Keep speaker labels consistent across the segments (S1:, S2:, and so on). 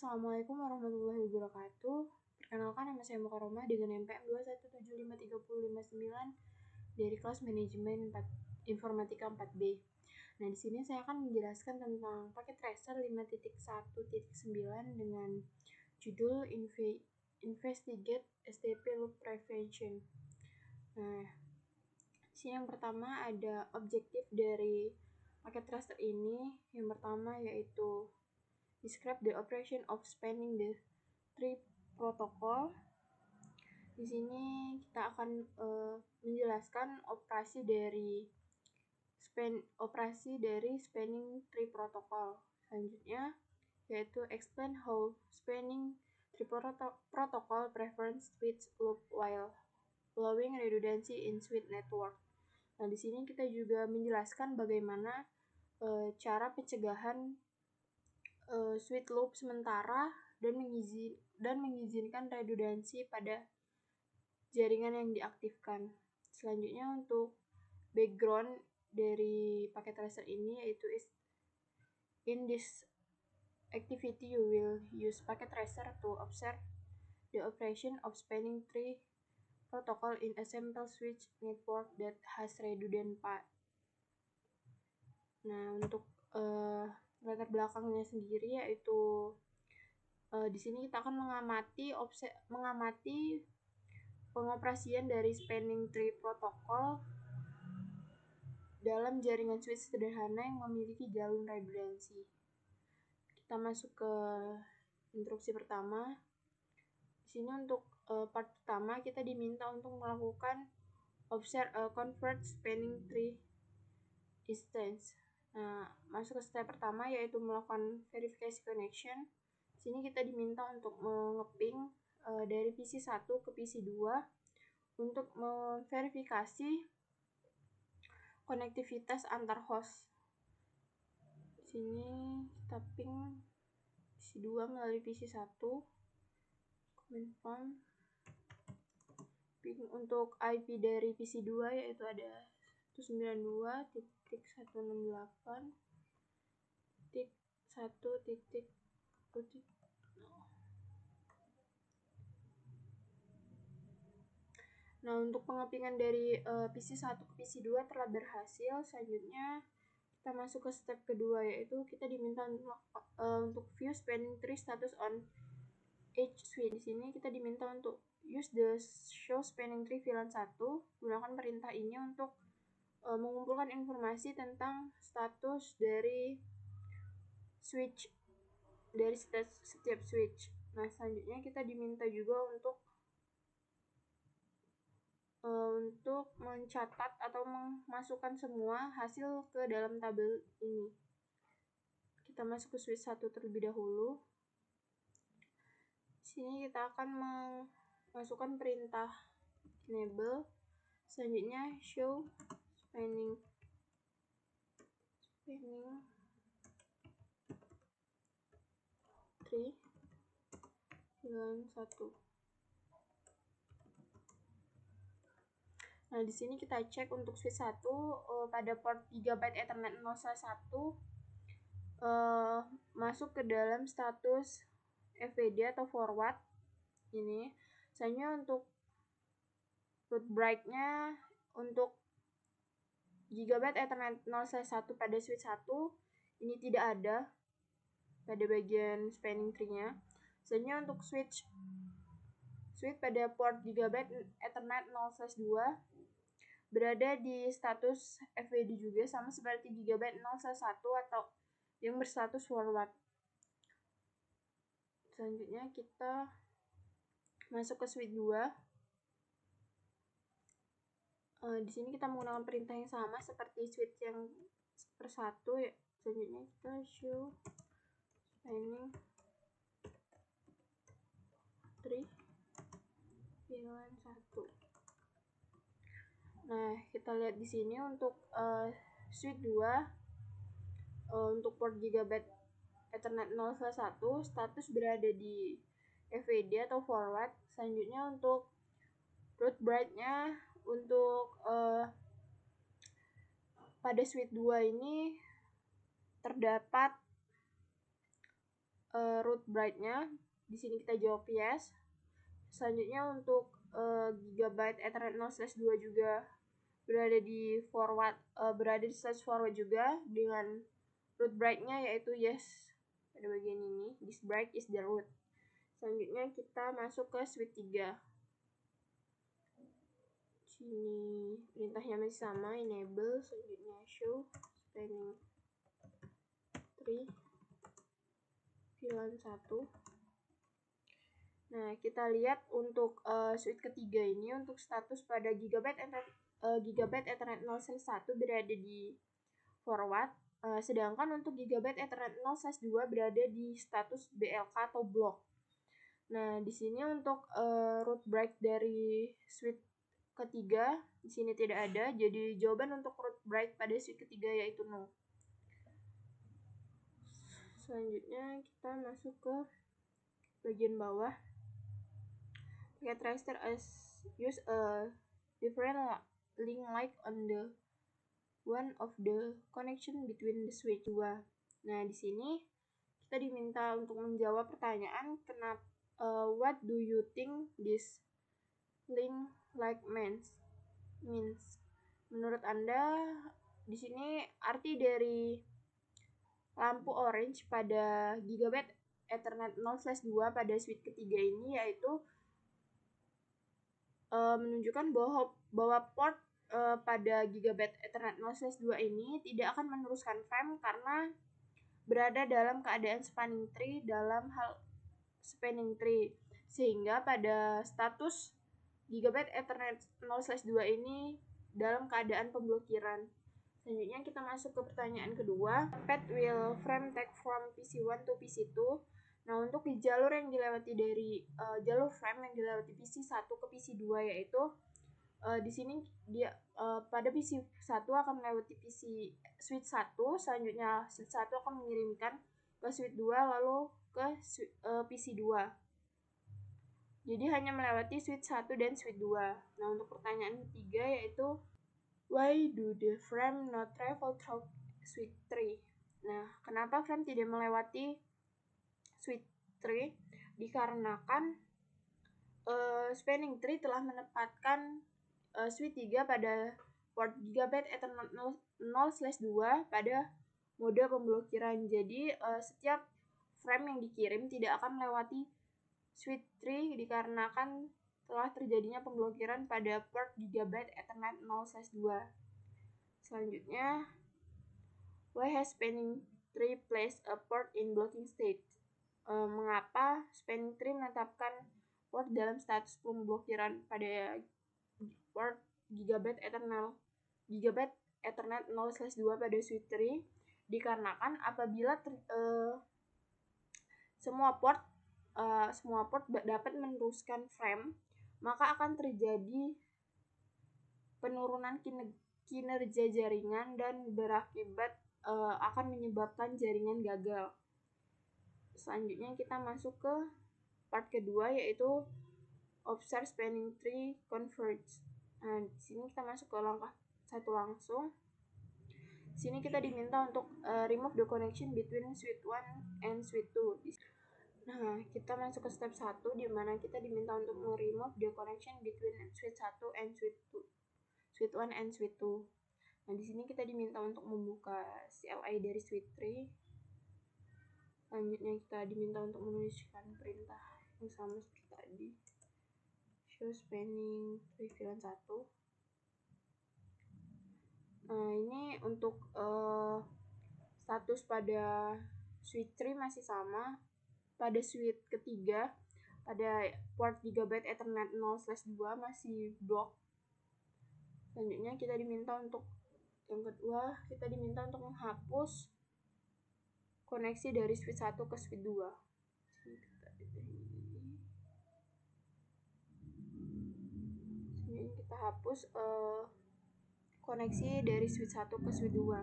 S1: Assalamualaikum warahmatullahi wabarakatuh. Perkenalkan, nama saya Mukaroma dengan NPM 2175359 dari kelas manajemen informatika 4B. Nah, di sini saya akan menjelaskan tentang paket tracer 5.1.9 dengan judul Investigate STP Loop Prevention. Nah, di sini yang pertama ada objektif dari paket tracer ini. Yang pertama yaitu describe the operation of spanning the tree protocol. Di sini kita akan menjelaskan operasi dari spanning tree protocol. Selanjutnya yaitu explain how spanning tree protocol prevents switch loop while allowing redundancy in switch network. Nah, di sini kita juga menjelaskan bagaimana cara pencegahan switch loop sementara dan mengizinkan redundansi pada jaringan yang diaktifkan. Selanjutnya untuk background dari paket tracer ini yaitu in this activity you will use packet tracer to observe the operation of spanning tree protocol in a sample switch network that has redundant path. Nah, untuk latar belakangnya sendiri yaitu di sini kita akan mengamati pengoperasian dari spanning tree protocol dalam jaringan switch sederhana yang memiliki jalur redundansi. Kita masuk ke instruksi pertama. Di sini untuk part pertama kita diminta untuk melakukan convert spanning tree instance. Nah, masuk ke step pertama yaitu melakukan verification connection. Di sini kita diminta untuk mengeping dari PC1 ke PC2 untuk memverifikasi konektivitas antar host. Di sini kita ping PC2 melalui PC1. Confirm. Ping untuk IP dari PC2 yaitu ada 192.168.1.0. Nah, untuk pengepingan dari PC1 ke PC2 telah berhasil. Selanjutnya kita masuk ke step kedua yaitu kita diminta untuk view spanning tree status on each switch. Di sini kita diminta untuk use the show spanning tree VLAN 1. Gunakan perintah ini untuk mengumpulkan informasi tentang status dari switch dari setiap switch. Nah, selanjutnya kita diminta juga untuk mencatat atau memasukkan semua hasil ke dalam tabel ini. Kita masuk ke switch 1 terlebih dahulu. Di sini kita akan memasukkan perintah enable. Selanjutnya show spanning tree VLAN 1. Nah, di sini kita cek untuk switch 1 pada port GB Ethernet 0/1 masuk ke dalam status FWD atau forward ini. Misalnya untuk root break-nya untuk GB Ethernet 0/1 pada switch 1 ini tidak ada pada bagian spanning tree-nya. Misalnya untuk switch pada port GB Ethernet 0/2 berada di status FWD juga sama seperti GB 0/1 atau yang berstatus forward. Selanjutnya kita masuk ke switch 2. Di sini kita menggunakan perintah yang sama seperti switch yang persatu ya. Selanjutnya kita show spanning tree VLAN 1. Nah, kita lihat di sini untuk switch 2 untuk port GB Ethernet 0/1 status berada di FWD atau forward. Selanjutnya untuk root break-nya untuk pada switch 2 ini terdapat root bright-nya. Di sini kita jawab yes. Selanjutnya untuk gigabyte Ethernet 0/2 juga berada di slash forward juga dengan root bright-nya yaitu yes. Pada bagian ini, this bright is the root. Selanjutnya kita masuk ke switch 3. Sini perintahnya masih sama, enable, selanjutnya show spanning tree VLAN 1. Nah, kita lihat untuk switch ketiga ini untuk status pada gigabyte Ethernet 0/1 berada di forward, sedangkan untuk gigabyte Ethernet 0/2 berada di status BLK atau block. Nah, di sini untuk root break dari switch ketiga di sini tidak ada, jadi jawaban untuk root break pada switch ketiga yaitu no. Selanjutnya kita masuk ke bagian bawah. Get register as use a different link like on the one of the connection between the switch 2. Nah, di sini kita diminta untuk menjawab pertanyaan kenapa what do you think this link like means? Menurut Anda di sini arti dari lampu orange pada gigabyte Ethernet 0/2 pada switch ketiga ini yaitu menunjukkan bahwa port pada gigabyte Ethernet 0/2 ini tidak akan meneruskan frame karena berada dalam keadaan spanning tree sehingga pada status gigabyte Ethernet 0/2 ini dalam keadaan pemblokiran. Selanjutnya kita masuk ke pertanyaan kedua. Path will frame take from PC1 to PC2. Nah, untuk di jalur yang dilewati dari jalur frame yang dilewati PC1 ke PC2 yaitu di sini dia pada PC1 akan melewati switch 1, selanjutnya switch 1 akan mengirimkan ke switch 2 lalu ke PC2. Jadi hanya melewati switch 1 dan switch 2. Nah, untuk pertanyaan ketiga yaitu why do the frame not travel through switch 3? Nah, kenapa frame tidak melewati switch 3? Dikarenakan spanning tree telah menempatkan switch 3 pada port gigabyte Ethernet 0/2 pada mode pemblokiran. Jadi setiap frame yang dikirim tidak akan melewati switch 3 dikarenakan telah terjadinya pemblokiran pada port gigabyte Ethernet 0/2. Selanjutnya, why has spanning tree placed a port in blocking state? Mengapa spanning tree menetapkan port dalam status pemblokiran pada port gigabyte Ethernet 0/2 pada switch 3? Dikarenakan apabila semua port dapat meneruskan frame, maka akan terjadi penurunan kinerja jaringan dan berakibat akan menyebabkan jaringan gagal. Selanjutnya kita masuk ke part kedua yaitu observe spanning tree converge. Nah, di sini kita masuk ke langkah 1 langsung. Di sini kita diminta untuk remove the connection between switch 1 and switch 2. Nah, kita masuk ke step 1 di mana kita diminta untuk remove the connection between switch 1 and switch 1 and switch 2. Nah, di sini kita diminta untuk membuka CLI dari switch 3. Selanjutnya kita diminta untuk menuliskan perintah yang sama seperti tadi. Show spanning tree VLAN 1. Nah, ini untuk status pada switch 3 masih sama. Pada switch ketiga, pada port gigabyte Ethernet 0/2 masih block. Selanjutnya kita diminta untuk yang kedua, kita diminta untuk menghapus koneksi dari switch 1 ke switch 2. Sini kita hapus koneksi dari switch 1 ke switch 2.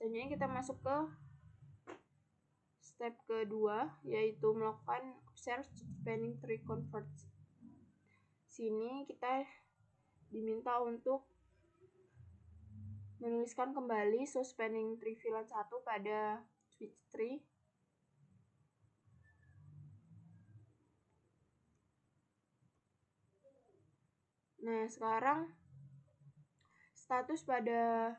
S1: Selanjutnya kita masuk ke step kedua yaitu melakukan observe spanning tree converge. Sini kita diminta untuk menuliskan kembali show spanning tree VLAN 1 pada switch 3. Nah, sekarang status pada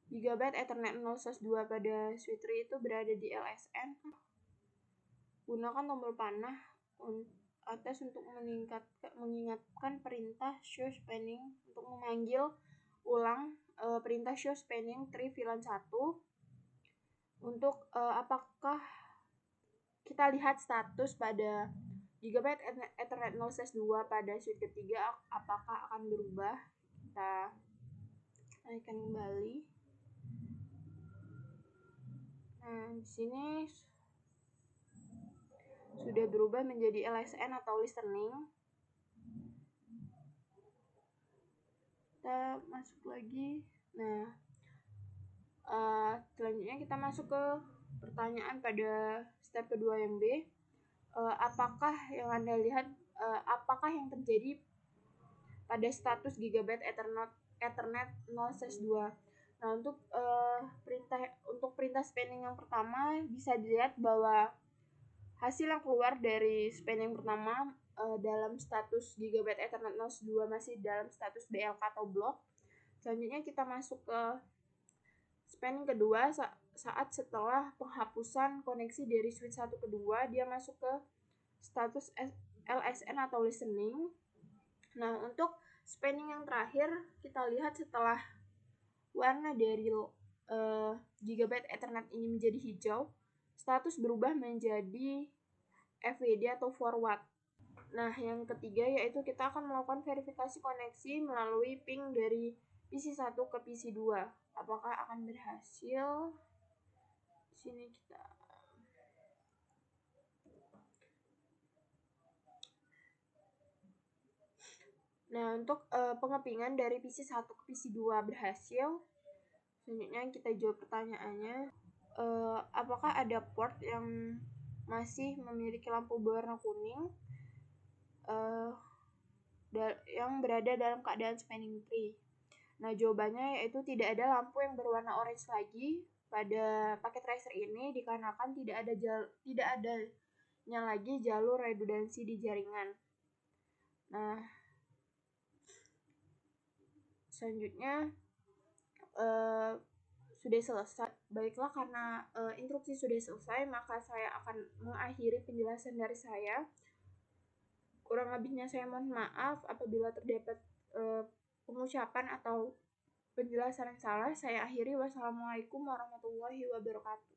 S1: Gigabyte Ethernet 0/2 pada switch 3 itu berada di LSN. Gunakan tombol panah atas untuk mengingatkan perintah show spanning untuk memanggil ulang perintah show spanning tree VLAN 1 untuk apakah kita lihat status pada Gigabyte Ethernet 0/2 pada switch ketiga apakah akan berubah. Kita naikkan kembali. Nah, di sini sudah berubah menjadi LSN atau listening. Kita masuk lagi. Nah, selanjutnya kita masuk ke pertanyaan pada step kedua yang B. Apakah yang Anda lihat, apakah yang terjadi pada status Gigabyte Ethernet 0/2? Nah, untuk perintah spanning yang pertama bisa dilihat bahwa hasil yang keluar dari spanning pertama dalam status Gigabyte Ethernet 0/2 masih dalam status BLK atau block. Selanjutnya kita masuk ke spanning kedua saat setelah penghapusan koneksi dari switch 1 ke 2, dia masuk ke status LSN atau listening. Nah, untuk spanning yang terakhir kita lihat setelah warna dari Gigabyte Ethernet ini menjadi hijau, status berubah menjadi FWD atau forward. Nah, yang ketiga yaitu kita akan melakukan verifikasi koneksi melalui ping dari PC1 ke PC2. Apakah akan berhasil? Di sini kita Nah, untuk pengepingan dari PC1 ke PC2 berhasil. Selanjutnya kita jawab pertanyaannya. Apakah ada port yang masih memiliki lampu berwarna kuning yang berada dalam keadaan spanning tree? Nah, jawabannya yaitu tidak ada lampu yang berwarna orange lagi pada paket tracer ini dikarenakan tidak adanya lagi jalur redundansi di jaringan. Nah, selanjutnya sudah selesai. Baiklah, karena instruksi sudah selesai, maka saya akan mengakhiri penjelasan dari saya. Kurang lebihnya saya mohon maaf apabila terdapat pengucapan atau penjelasan yang salah. Saya akhiri. Wassalamualaikum warahmatullahi wabarakatuh.